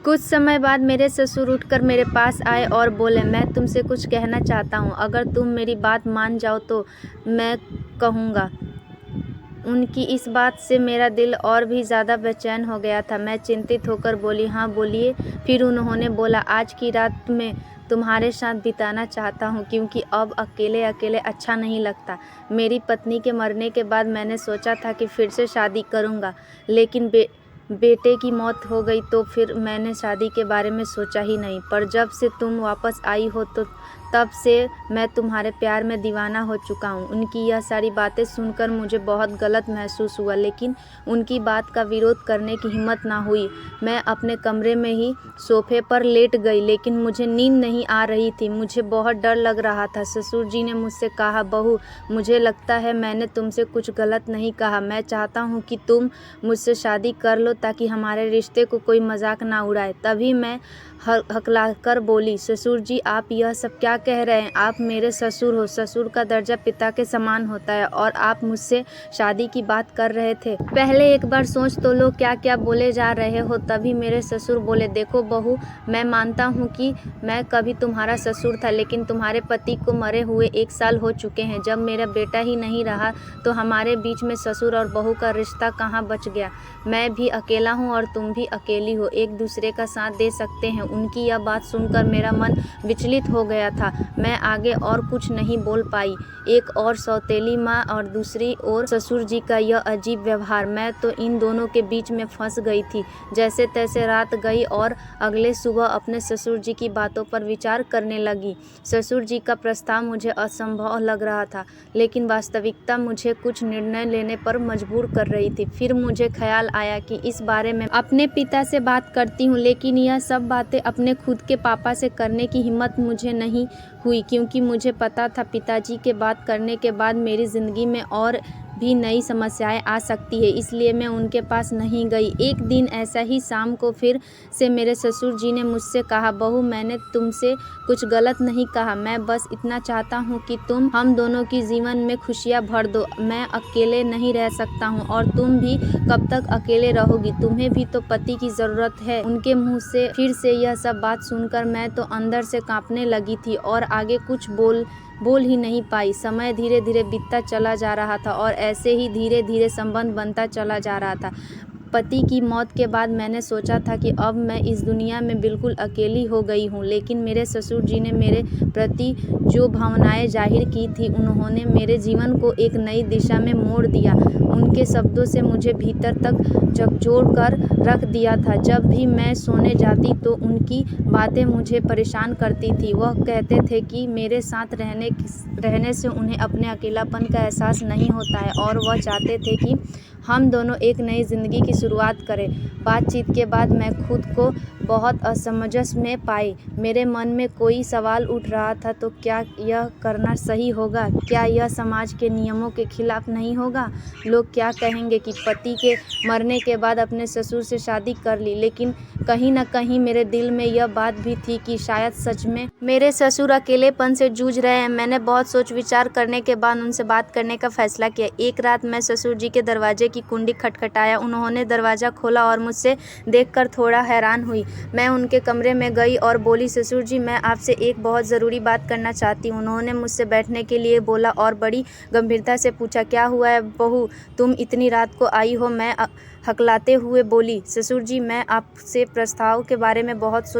कुछ समय बाद मेरे ससुर उठकर मेरे पास आए और बोले, मैं तुमसे कुछ कहना चाहता हूँ, अगर तुम मेरी बात मान जाओ तो मैं कहूँगा। उनकी इस बात से मेरा दिल और भी ज़्यादा बेचैन हो गया था। मैं चिंतित होकर बोली, हाँ बोलिए। फिर उन्होंने बोला, आज की रात मैं तुम्हारे साथ बिताना चाहता हूँ, क्योंकि अब अकेले अकेले अच्छा नहीं लगता। मेरी पत्नी के मरने के बाद मैंने सोचा था कि फिर से शादी करूँगा, लेकिन बेटे की मौत हो गई तो फिर मैंने शादी के बारे में सोचा ही नहीं। पर जब से तुम वापस आई हो तो तब से मैं तुम्हारे प्यार में दीवाना हो चुका हूँ। उनकी यह सारी बातें सुनकर मुझे बहुत गलत महसूस हुआ, लेकिन उनकी बात का विरोध करने की हिम्मत ना हुई। मैं अपने कमरे में ही सोफे पर लेट गई, लेकिन मुझे नींद नहीं आ रही थी। मुझे बहुत डर लग रहा था। ससुर जी ने मुझसे कहा, बहू, मुझे लगता है मैंने तुमसे कुछ गलत नहीं कहा। मैं चाहता हूँ कि तुम मुझसे शादी कर लो ताकि हमारे रिश्ते को कोई मजाक ना उड़ाए। तभी मैं हकलाकर बोली, ससुर जी, आप यह सब क्या कह रहे हैं? आप मेरे ससुर हो। ससुर का दर्जा पिता के समान होता है और आप मुझसे शादी की बात कर रहे थे। पहले एक बार सोच तो लो क्या क्या बोले जा रहे हो। तभी मेरे ससुर बोले, देखो बहू, मैं मानता हूँ कि मैं कभी तुम्हारा ससुर था, लेकिन तुम्हारे पति को मरे हुए 1 साल हो चुके हैं। जब मेरा बेटा ही नहीं रहा तो हमारे बीच में ससुर और बहू का रिश्ता कहाँ बच गया। मैं भी अकेला हूँ और तुम भी अकेली हो, एक दूसरे का साथ दे सकते हैं। उनकी यह बात सुनकर मेरा मन विचलित हो गया था। मैं आगे और कुछ नहीं बोल पाई। एक और सौतेली माँ और दूसरी ओर ससुर जी का यह अजीब व्यवहार। मैं तो इन दोनों के बीच में फंस गई थी। जैसे तैसे रात गई और अगले सुबह अपने ससुर जी की बातों पर विचार करने लगी। ससुर जी का प्रस्ताव मुझे असंभव लग रहा था, लेकिन वास्तविकता मुझे कुछ निर्णय लेने पर मजबूर कर रही थी। फिर मुझे ख्याल आया कि इस बारे में अपने पिता से बात करती हूँ, लेकिन यह सब बातें अपने खुद के पापा से करने की हिम्मत मुझे नहीं हुई, क्योंकि मुझे पता था पिताजी के बात करने के बाद मेरी ज़िंदगी में और भी नई समस्याएं आ सकती है। इसलिए मैं उनके पास नहीं गई। एक दिन ऐसा ही शाम को फिर से मेरे ससुर जी ने मुझसे कहा, बहू, मैंने तुमसे कुछ गलत नहीं कहा। मैं बस इतना चाहता हूँ कि तुम हम दोनों की जीवन में खुशियाँ भर दो। मैं अकेले नहीं रह सकता हूँ और तुम भी कब तक अकेले रहोगी? तुम्हें भी तो पति की ज़रूरत है। उनके मुँह से फिर से यह सब बात सुनकर मैं तो अंदर से कांपने लगी थी और आगे कुछ बोल ही नहीं पाई। समय धीरे धीरे बीतता चला जा रहा था और ऐसे ही धीरे धीरे संबंध बनता चला जा रहा था। पति की मौत के बाद मैंने सोचा था कि अब मैं इस दुनिया में बिल्कुल अकेली हो गई हूँ, लेकिन मेरे ससुर जी ने मेरे प्रति जो भावनाएं जाहिर की थी, उन्होंने मेरे जीवन को एक नई दिशा में मोड़ दिया। उनके शब्दों से मुझे भीतर तक झकझोर कर रख दिया था। जब भी मैं सोने जाती तो उनकी बातें मुझे परेशान करती थी। वह कहते थे कि मेरे साथ रहने से उन्हें अपने अकेलापन का एहसास नहीं होता है और वह चाहते थे कि हम दोनों एक नई ज़िंदगी की शुरुआत करें। बातचीत के बाद मैं खुद को बहुत असमंजस में पाई। मेरे मन में कोई सवाल उठ रहा था, तो क्या यह करना सही होगा? क्या यह समाज के नियमों के खिलाफ नहीं होगा? लोग क्या कहेंगे कि पति के मरने के बाद अपने ससुर से शादी कर ली? लेकिन कहीं न कहीं मेरे दिल में यह बात भी थी कि शायद सच में मेरे ससुर अकेलेपन से जूझ रहे हैं। मैंने बहुत सोच विचार करने के बाद उनसे बात करने का फैसला किया। एक रात मैं ससुर जी के दरवाजे की कुंडी खटखटाया। उन्होंने दरवाज़ा खोला और मुझसे देखकर थोड़ा हैरान हुई। मैं उनके कमरे में गई और बोली, ससुर जी, मैं आपसे एक बहुत ज़रूरी बात करना चाहती हूँ। उन्होंने मुझसे बैठने के लिए बोला और बड़ी गंभीरता से पूछा, क्या हुआ है बहू, तुम इतनी रात को आई हो? मैं हकलाते हुए बोली, ससुर जी, मैं आपसे प्रस्ताव के बारे में बहुत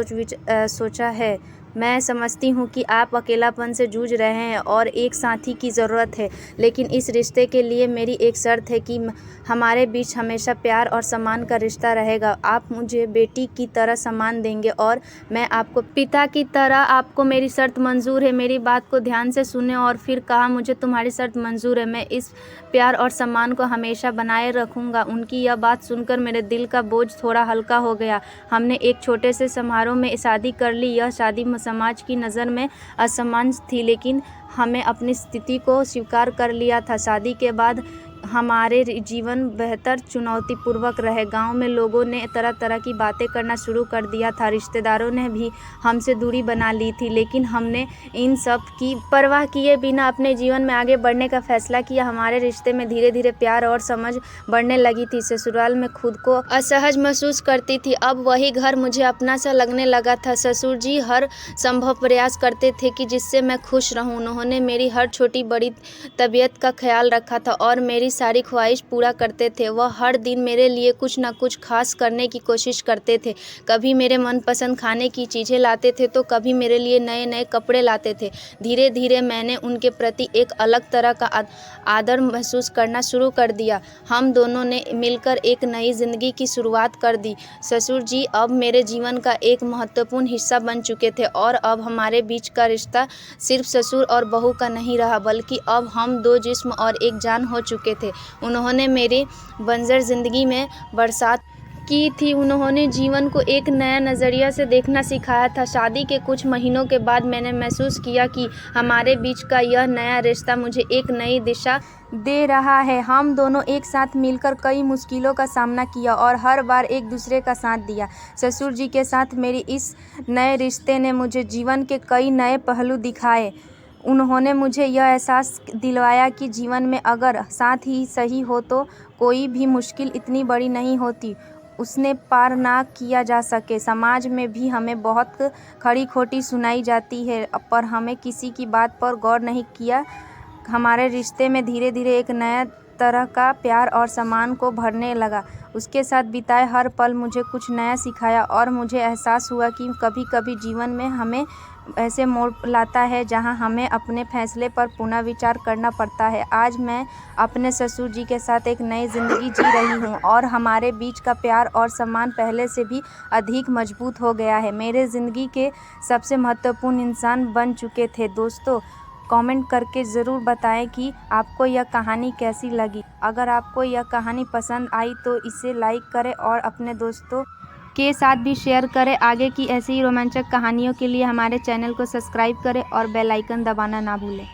सोचा है। मैं समझती हूँ कि आप अकेलापन से जूझ रहे हैं और एक साथी की ज़रूरत है, लेकिन इस रिश्ते के लिए मेरी एक शर्त है कि हमारे बीच हमेशा प्यार और सम्मान का रिश्ता रहेगा। आप मुझे बेटी की तरह सम्मान देंगे और मैं आपको पिता की तरह। आपको मेरी शर्त मंजूर है? मेरी बात को ध्यान से सुने और फिर कहा, मुझे तुम्हारी शर्त मंजूर है। मैं इस प्यार और सम्मान को हमेशा बनाए रखूँगा। उनकी यह बात सुनकर मेरे दिल का बोझ थोड़ा हल्का हो गया। हमने एक छोटे से समारोह में शादी कर ली। यह शादी समाज की नज़र में असमान थी, लेकिन हमें अपनी स्थिति को स्वीकार कर लिया था। शादी के बाद हमारे जीवन बेहतर चुनौतीपूर्वक रहे। गांव में लोगों ने तरह तरह की बातें करना शुरू कर दिया था। रिश्तेदारों ने भी हमसे दूरी बना ली थी, लेकिन हमने इन सब की परवाह किए बिना अपने जीवन में आगे बढ़ने का फैसला किया। हमारे रिश्ते में धीरे धीरे प्यार और समझ बढ़ने लगी थी। ससुराल में खुद को असहज महसूस करती थी। अब वही घर मुझे अपना सा लगने लगा था। ससुर जी हर संभव प्रयास करते थे कि जिससे मैं खुश रहूं। उन्होंने मेरी हर छोटी बड़ी तबीयत का ख्याल रखा था और मेरी सारी ख्वाहिश पूरा करते थे। वह हर दिन मेरे लिए कुछ न कुछ खास करने की कोशिश करते थे। कभी मेरे मनपसंद खाने की चीज़ें लाते थे तो कभी मेरे लिए नए नए कपड़े लाते थे। धीरे धीरे मैंने उनके प्रति एक अलग तरह का आदर महसूस करना शुरू कर दिया। हम दोनों ने मिलकर एक नई ज़िंदगी की शुरुआत कर दी। ससुर जी अब मेरे जीवन का एक महत्वपूर्ण हिस्सा बन चुके थे और अब हमारे बीच का रिश्ता सिर्फ ससुर और बहू का नहीं रहा, बल्कि अब हम दो जिस्म और एक जान हो चुके थे। उन्होंने मेरी बंजर ज़िंदगी में बरसात की थी। उन्होंने जीवन को एक नया नज़रिया से देखना सिखाया था। शादी के कुछ महीनों के बाद मैंने महसूस किया कि हमारे बीच का यह नया रिश्ता मुझे एक नई दिशा दे रहा है। हम दोनों एक साथ मिलकर कई मुश्किलों का सामना किया और हर बार एक दूसरे का साथ दिया। ससुर जी के साथ मेरी इस नए रिश्ते ने मुझे जीवन के कई नए पहलू दिखाए। उन्होंने मुझे यह एहसास दिलवाया कि जीवन में अगर साथ ही सही हो तो कोई भी मुश्किल इतनी बड़ी नहीं होती उसने पार ना किया जा सके। समाज में भी हमें बहुत खरी खोटी सुनाई जाती है, पर हमें किसी की बात पर गौर नहीं किया। हमारे रिश्ते में धीरे धीरे एक नया तरह का प्यार और सम्मान को भरने लगा। उसके साथ बिताए हर पल मुझे कुछ नया सिखाया और मुझे एहसास हुआ कि कभी कभी जीवन में हमें ऐसे मोड़ लाता है जहां हमें अपने फैसले पर पुनः विचार करना पड़ता है। आज मैं अपने ससुर जी के साथ एक नई ज़िंदगी जी रही हूं और हमारे बीच का प्यार और सम्मान पहले से भी अधिक मजबूत हो गया है। मेरे ज़िंदगी के सबसे महत्वपूर्ण इंसान बन चुके थे। दोस्तों, कमेंट करके ज़रूर बताएं कि आपको यह कहानी कैसी लगी। अगर आपको यह कहानी पसंद आई तो इसे लाइक करें और अपने दोस्तों के साथ भी शेयर करें। आगे की ऐसी ही रोमांचक कहानियों के लिए हमारे चैनल को सब्सक्राइब करें और बेल आइकन दबाना ना भूलें।